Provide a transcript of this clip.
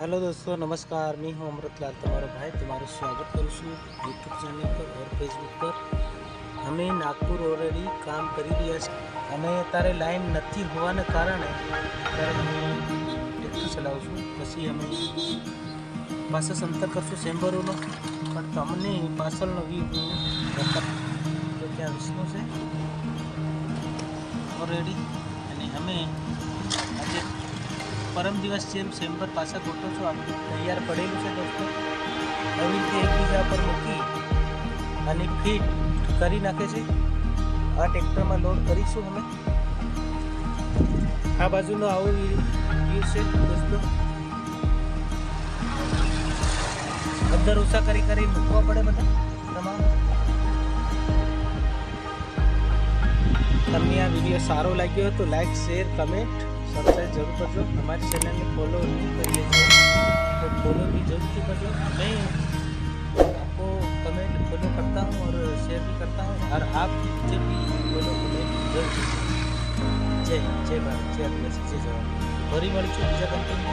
Hello दोस्तों, नमस्कार। मैं हूं अमृतलाल, तुम्हारा भाई। तुम्हाરું સ્વાગત કરું છું યુટ્યુબ ચેનલ પર और ફેસબુક પર। અમે નાગપુર ઓલરેડી કામ કરી રહ્યા છે અને અત્યારે લાઈન નથી હોવાને કારણે અત્યારે હું ટ્રેક્ટર ચલાવું છું। પછી અમે પાછા સંતર કરશું ચેમ્બરોનો, પણ તમને પાછળનો વ્યૂ તો ત્યાં વિષ્ણુ છે ઓલરેડી। અને અમે આજે परम दिवस जेम चेम्बर पासा गोटो छो आप तैयार पड़ेलू है दोस्तों। આવી રીતે એકબીજા પર મૂકી અને ફિટ કરી નાખે છે। આ ટ્રેક્ટરમાં લોડ કરીશું અમે। આ બાજુનો આવો વ્યૂ છે દોસ્તો। અંદર ઉષા કરી મૂકવા પડે બધા તમામ। તમને આ વિડીયો સારો લાગ્યો તો લાઈક, શેર, કमेंट, सब्सक्राइब जरूर करजो। हमारे चैनल में फॉलो नहीं करिए तो फॉलो भी जरूर करजो। मैं आपको कमेंट फॉलो करता हूँ और शेयर भी करता हूँ, और आप मुझे भी फॉलो कमेंट जरूर कीजिए। जय भारत, जय आदिवासी, जय जवान। फरी मळीशुं बीजा कंटेंट।